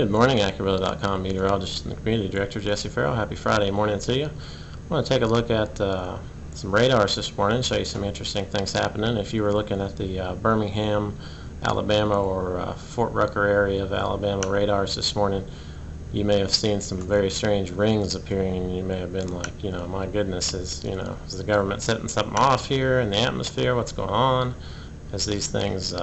Good morning, AccuWeather.com meteorologist and community director Jesse Farrell. Happy Friday morning to you. I want to take a look at some radars this morning, show you some interesting things happening. If you were looking at the Birmingham, Alabama or Fort Rucker area of Alabama radars this morning, you may have seen some very strange rings appearing, and you may have been like, my goodness, is the government setting something off here in the atmosphere? What's going on? As these things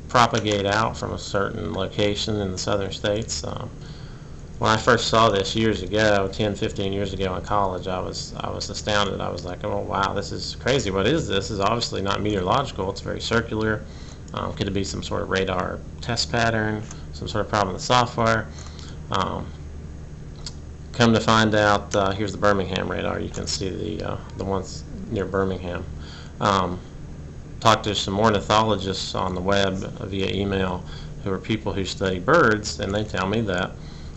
propagate out from a certain location in the southern states. When I first saw this years ago, 10, 15 years ago in college, I was astounded. I was like, oh wow, this is crazy. What is this? This is obviously not meteorological. It's very circular. Could it be some sort of radar test pattern, some sort of problem with the software? Come to find out, here's the Birmingham radar. You can see the ones near Birmingham. Talked to some ornithologists on the web via email who are people who study birds, and they tell me that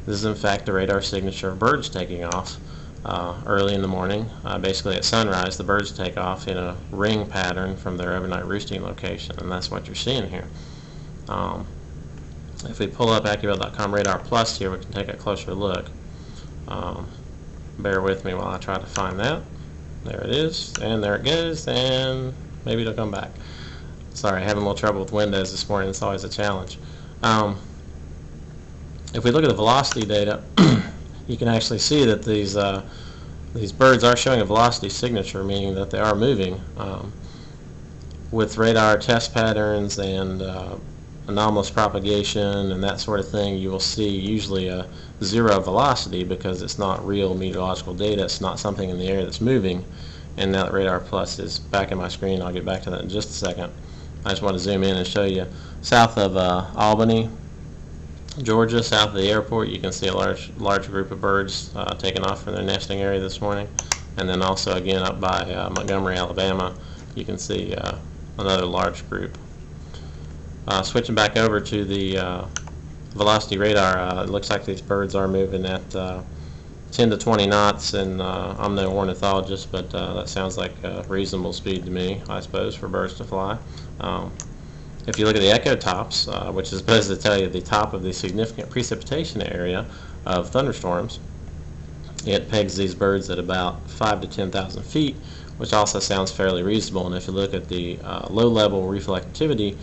this is in fact a radar signature of birds taking off early in the morning. Basically at sunrise, the birds take off in a ring pattern from their overnight roosting location, and that's what you're seeing here. If we pull up AccuWeather.com Radar Plus here, we can take a closer look. Bear with me while I try to find that. There it is, and there it goes, and maybe it'll come back. Sorry, having a little trouble with Windows this morning. It's always a challenge. If we look at the velocity data, you can actually see that these birds are showing a velocity signature, meaning that they are moving. With radar test patterns and anomalous propagation and that sort of thing, you will see usually a zero velocity because it's not real meteorological data. It's not something in the air that's moving. And now that Radar Plus is back in my screen, I'll get back to that in just a second. I just want to zoom in and show you south of Albany, Georgia, south of the airport, you can see a large group of birds taking off from their nesting area this morning. And then also again up by Montgomery, Alabama, you can see another large group. Switching back over to the velocity radar, it looks like these birds are moving at 10 to 20 knots, and I'm no ornithologist, but that sounds like a reasonable speed to me, I suppose, for birds to fly. If you look at the echo tops, which is supposed to tell you the top of the significant precipitation area of thunderstorms, it pegs these birds at about 5 to 10,000 feet, which also sounds fairly reasonable. And if you look at the low-level reflectivity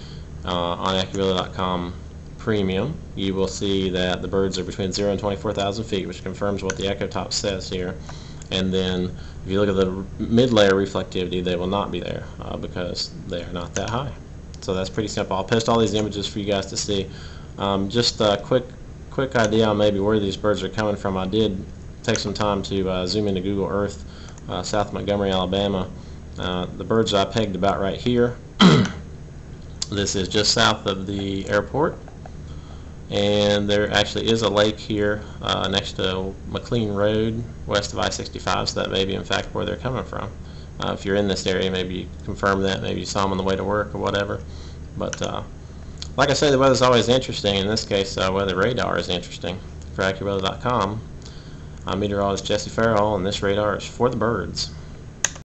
on AccuWeather.com Premium, you will see that the birds are between 0 and 24,000 feet, which confirms what the echo top says here. And then if you look at the mid-layer reflectivity, they will not be there because they are not that high. So that's pretty simple. I'll post all these images for you guys to see. Just a quick idea on maybe where these birds are coming from. I did take some time to zoom into Google Earth, South Montgomery, Alabama. The birds I pegged about right here. This is just south of the airport. And there actually is a lake here next to McLean Road, west of I-65, so that may be in fact where they're coming from. If you're in this area, maybe you confirm that, maybe you saw them on the way to work or whatever. But like I say, the weather's always interesting. In this case, weather radar is interesting. For AccuWeather.com, I'm meteorologist Jesse Farrell, and this radar is for the birds.